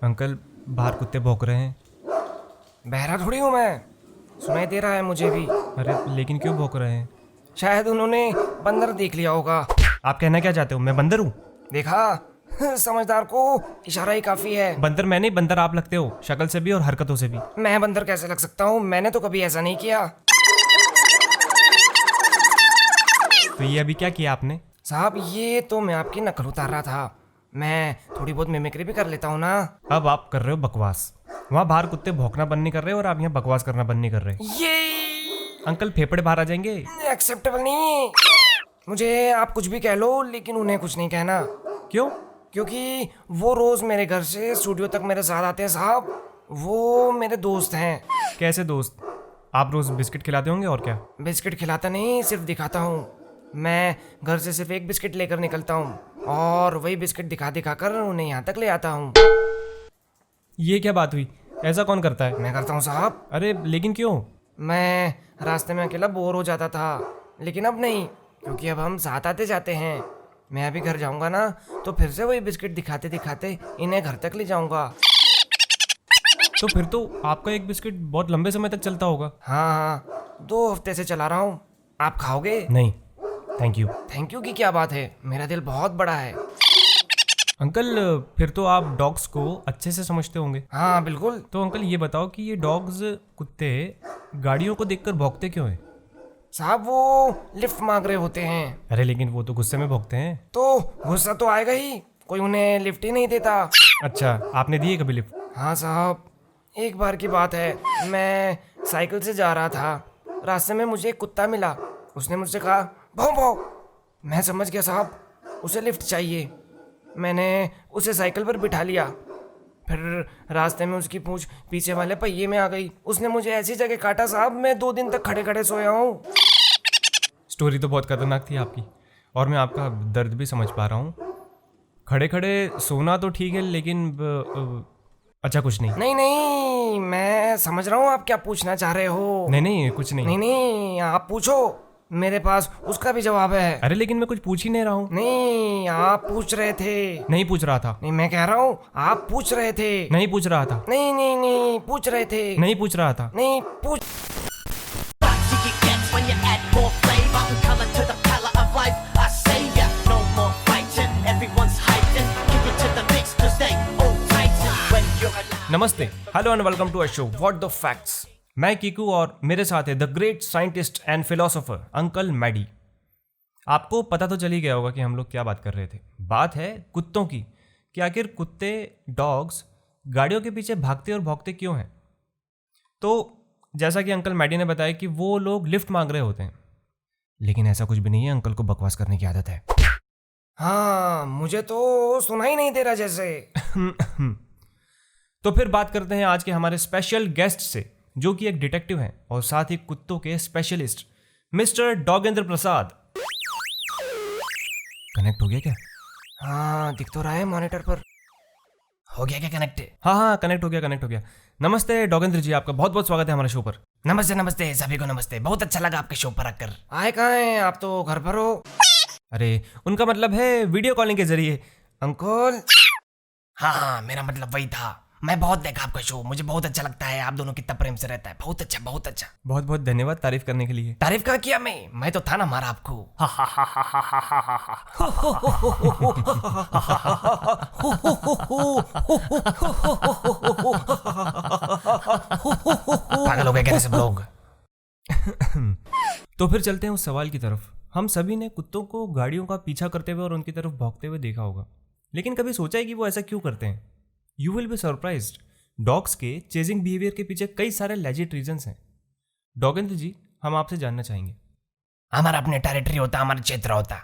Uncle बाहर कुत्ते भौंक रहे हैं। बहरा थोड़ी हूँ मैं, सुनाई दे रहा है मुझे भी। अरे लेकिन क्यों भौंक रहे हैं? शायद उन्होंने बंदर देख लिया होगा। आप कहना क्या चाहते हो, मैं बंदर हूँ? देखा, समझदार को इशारा ही काफी है। बंदर मैं नहीं, बंदर आप लगते हो, शक्ल से भी और हरकतों से भी। मैं बंदर कैसे लग सकता हूँ? मैंने तो कभी ऐसा नहीं किया। तो ये अभी क्या किया आपने? साहब ये तो मैं आपकी नकल उतार रहा था। मैं थोड़ी बहुत मिमिक्री भी कर लेता हूँ ना। अब आप कर रहे हो बकवास। वहाँ बाहर कुत्ते भौंकना बंद नहीं कर रहे और आप यहाँ बकवास करना बंद नहीं कर रहे। ये अंकल फेफड़े बाहर आ जाएंगे। एक्सेप्टेबल नहीं। मुझे आप कुछ भी कह लो, लेकिन उन्हें कुछ नहीं कहना। क्यों? क्योंकि वो रोज मेरे घर से स्टूडियो तक मेरे साथ आते हैं साहब। वो मेरे दोस्त हैं। कैसे दोस्त? आप रोज बिस्किट खिलाते होंगे और क्या? बिस्किट खिलाता नहीं, सिर्फ दिखाता हूँ। मैं घर से सिर्फ एक बिस्किट लेकर निकलता हूँ और वही बिस्किट दिखा दिखा कर उन्हें यहाँ तक ले आता हूँ। ये क्या बात हुई? ऐसा कौन करता है? मैं करता हूँ साहब। अरे लेकिन क्यों? मैं रास्ते में अकेला बोर हो जाता था, लेकिन अब नहीं, क्योंकि अब हम साथ आते जाते हैं। मैं अभी घर जाऊंगा ना, तो फिर से वही बिस्किट दिखाते दिखाते इन्हें घर तक ले जाऊंगा। तो फिर तो आपका एक बिस्किट बहुत लंबे समय तक चलता होगा। हाँ, 2 हफ्ते से चला रहा हूँ। आप खाओगे? नहीं थैंक यू। थैंक यू की क्या बात है, मेरा दिल बहुत बड़ा है। अंकल फिर तो आप डॉग्स को अच्छे से समझते होंगे। हाँ बिल्कुल। तो अंकल ये बताओ कि ये डॉग्स कुत्ते गाड़ियों को देखकर भौंकते क्यों हैं? साहब वो लिफ्ट मांग रहे होते हैं। अरे लेकिन वो तो गुस्से में भौंकते हैं। तो गुस्सा तो आएगा ही, कोई उन्हें लिफ्ट ही नहीं देता। अच्छा, आपने दी है कभी लिफ्ट? हाँ साहब, एक बार की बात है। मैं साइकिल से जा रहा था, रास्ते में मुझे एक कुत्ता मिला। उसने मुझसे कहा भौं भौं। मैं समझ गया साहब, उसे लिफ्ट चाहिए। मैंने उसे साइकिल पर बिठा लिया। फिर रास्ते में उसकी पूंछ पीछे वाले पहिए में आ गई। उसने मुझे ऐसी जगह काटा साहब, मैं 2 दिन तक खड़े खड़े सोया हूँ। स्टोरी तो बहुत खतरनाक थी आपकी, और मैं आपका दर्द भी समझ पा रहा हूँ। खड़े खड़े सोना तो ठीक है, लेकिन अच्छा कुछ नहीं। नहीं नहीं, मैं समझ रहा हूँ आप क्या पूछना चाह रहे हो। नहीं नहीं कुछ नहीं। नहीं नहीं, आप पूछो, मेरे पास उसका भी जवाब है। अरे लेकिन मैं कुछ पूछ ही नहीं रहा हूँ। नहीं, आप पूछ रहे थे। नहीं पूछ रहा था। नहीं, मैं कह रहा हूँ आप पूछ रहे थे। नहीं पूछ रहा था। नहीं नहीं नहीं, पूछ रहे थे। नहीं पूछ रहा था। नहीं पूछ। नमस्ते, hello and welcome to a show what the facts. मैं कीकू और मेरे साथ है the great scientist and philosopher uncle Maddy. आपको पता तो चल ही गया होगा कि हम लोग क्या बात कर रहे थे। बात है कुत्तों की, कि आखिर कुत्ते डॉग्स गाड़ियों के पीछे भागते और भौंकते क्यों हैं। तो जैसा कि अंकल मैडी ने बताया कि वो लोग लिफ्ट मांग रहे होते हैं, लेकिन ऐसा कुछ भी नहीं है। अंकल को बकवास करने की आदत है। हाँ, मुझे तो सुना ही नहीं दे रहा जैसे। तो फिर बात करते हैं आज के हमारे स्पेशल गेस्ट से, जो कि एक डिटेक्टिव हैं और साथ ही कुत्तों के स्पेशलिस्ट, मिस्टर डॉगेंद्र प्रसाद। कनेक्ट हो गया क्या? हाँ, दिख तो रहा है मॉनिटर पर। हो गया क्या कनेक्ट? हाँ कनेक्ट हो गया। नमस्ते डॉगेंद्र जी, आपका बहुत बहुत स्वागत है हमारे शो पर। नमस्ते नमस्ते, सभी को नमस्ते। बहुत अच्छा लगा आपके शो पर आकर। आए कहाँ हैं आप? तो घर पर हो। अरे उनका मतलब है वीडियो कॉलिंग के जरिए। अंकल। हाँ, मेरा मतलब वही था। मैं बहुत देखा आपका शो, मुझे बहुत अच्छा लगता है। आप दोनों कितना प्रेम से रहता है, बहुत अच्छा बहुत अच्छा। बहुत बहुत धन्यवाद तारीफ करने के लिए। तारीफ कहाँ किया मैं तो था ना मारा आपको। पागल हो गए क्या सब लोग? तो फिर चलते हैं उस सवाल की तरफ। हम सभी ने कुत्तों को गाड़ियों का पीछा करते हुए और उनकी तरफ भौंकते हुए देखा होगा, लेकिन कभी सोचा है कि वो ऐसा क्यों करते हैं? You will be surprised. Dogs के चेजिंग बिहेवियर के पीछे कई सारे लेजिट रीजंस हैं। डॉगेंद्र जी, हम आपसे जानना चाहेंगे। हमारा अपने टेरिटरी होता, हमारा क्षेत्र होता।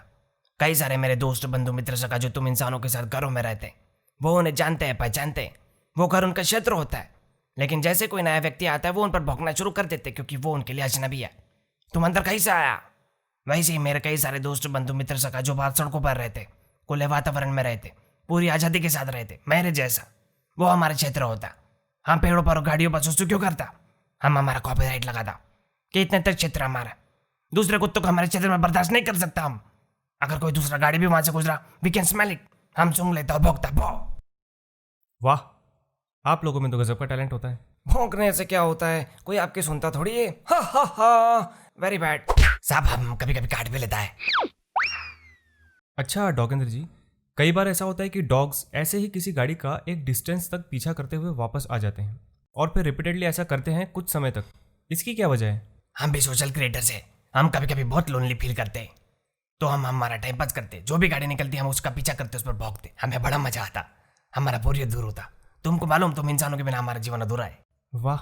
कई सारे मेरे दोस्त बंधु मित्र सका जो तुम इंसानों के साथ घरों में रहते हैं, वो उन्हें जानते हैं, पहचानते हैं। वो घर उनका क्षेत्र होता है, लेकिन जैसे कोई नया व्यक्ति आता है वो उन पर भौंकना शुरू कर देते, क्योंकि वो उनके लिए अजनबी है। तुम अंदर कहीं से आया? वैसे ही मेरे कई सारे दोस्त बंधु मित्र सका जो बाहर सड़कों पर रहते, खुले वातावरण में रहते, पूरी आज़ादी के साथ रहते, मेरे जैसा, वो हमारा क्षेत्र होता। हम पेड़ों पर और गाड़ियों पर सुसु क्यों करता? हम हमारा कॉपीराइट लगाता कि इतने तक क्षेत्र हमारा, दूसरे कुत्तों को हमारे क्षेत्र में बर्दाश्त नहीं कर सकता हम। अगर कोई दूसरा गाड़ी भी वहां से गुजरा, वी कैन स्मेल इट, हम सूंघ लेता और भौंकता। वाह, आप लोगों में तो गजब का टैलेंट होता है। भौंकने से क्या होता है, कोई आपकी सुनता थोड़ी है। हा हा हा, वेरी बैड। साहब हम कभी कभी काट भी लेता है। अच्छा डॉगेंद्र जी, कई बार ऐसा होता है कि डॉग्स ऐसे ही किसी गाड़ी का एक डिस्टेंस तक पीछा करते हुए वापस आ जाते हैं और फिर रिपीटेडली ऐसा करते हैं कुछ समय तक। इसकी क्या वजह है? हम भी सोशल क्रिएटर्स है, हम कभी कभी बहुत लोनली फील करते हैं, तो हम हमारा टाइम पास करते, जो भी गाड़ी निकलती है हम उसका पीछा करते, उस पर भौंकते, हमें बड़ा मजा आता, हमारा बोरियत दूर होता। तुमको मालूम, तुम इंसानों के बिना हमारा जीवन अधूरा है। वाह,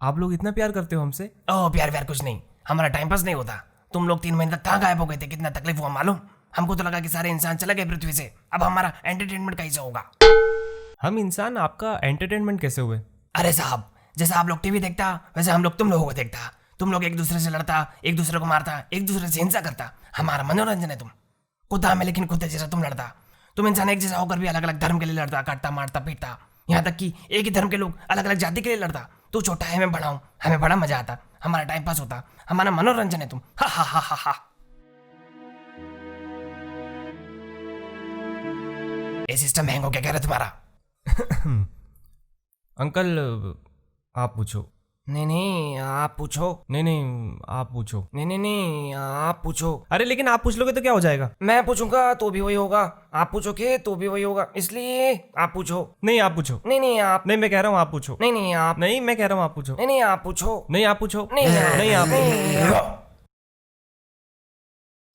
आप लोग इतना प्यार करते हो हमसे। ओह प्यार व्यार कुछ नहीं, हमारा टाइम पास नहीं होता। तुम लोग 3 महीने तक कहाँ गायब हो गए थे, कितना तकलीफ हुआ मालूम। हमको तो लगा कि सारे इंसान चले गए पृथ्वी से, अब हमारा एंटरटेनमेंट कैसे होगा। हम इंसान आपका एंटरटेनमेंट कैसे हुए? अरे साहब, जैसे आप लोग टीवी देखता वैसे हम लोग तुम लोगों को देखता। तुम लोग एक दूसरे से लड़ता, एक दूसरे को मारता, एक दूसरे से हिंसा करता, हमारा मनोरंजन है। तुम कुत्ता में लेकिन कुत्ते जैसा तुम लड़ता। तुम इंसान एक जैसा होकर भी अलग अलग धर्म के लिए लड़ता, काटता मारता पीटता, यहाँ तक कि एक ही धर्म के लोग अलग अलग जाति के लिए लड़ता। तू छोटा है, मैं बड़ा हूँ, हमें बड़ा मजा आता, हमारा टाइम पास होता, हमारा मनोरंजन है तुम। हा हा हा हा हा। ये सिस्टम हैंग हो क्या कह रहा तुम्हारा? अंकल आप पूछो। नहीं नहीं आप पूछो। नहीं आप पूछो। नहीं आप पूछो। अरे लेकिन आप पूछ लोगे तो क्या हो जाएगा? मैं पूछूंगा तो भी वही होगा, आप पूछोगे तो भी वही होगा, इसलिए आप पूछो। नहीं आप पूछो। नहीं आप। नहीं मैं कह रहा हूँ आप पूछो। नहीं आप। नहीं मैं कह रहा हूँ आप पूछो। नहीं आप पूछो। नहीं आप पूछो। नहीं आप।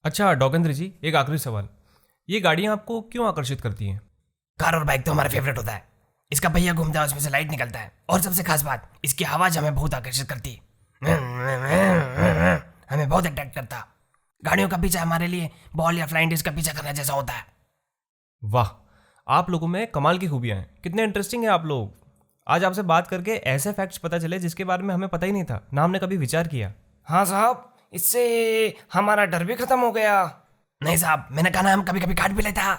अच्छा डॉगेंद्र जी, एक आखिरी सवाल, ये गाड़ियाँ आपको क्यों आकर्षित करती हैं? कार और बाइक तो हमारा फेवरेट होता है। इसका पहिया घूमता है, उसमें से लाइट निकलता है, और सबसे खास बात, इसकी आवाज हमें बहुत आकर्षित करती है, हमें बहुत अट्रैक्ट करता। गाड़ियों का पीछा हमारे लिए बॉल या फ्लाइंग डिस्क का पीछा करने जैसा होता है। वाह, आप लोगों में कमाल की खूबियां हैं, कितने इंटरेस्टिंग है आप लोग। आज आपसे बात करके ऐसे फैक्ट्स पता चले जिसके बारे में हमें पता ही नहीं था, ना हमने कभी विचार किया। हाँ साहब, इससे हमारा डर भी खत्म हो गया। नहीं साहब, मैंने कहा ना, हम कभी कभी काट भी लेता।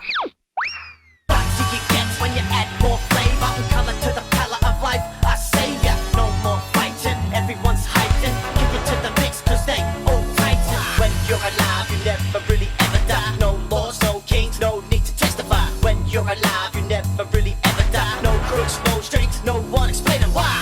When you add more flavor and color to the palette of life, I say yeah, no more fighting. Everyone's hyping, keep it to the mix 'cause they all tighten. When you're alive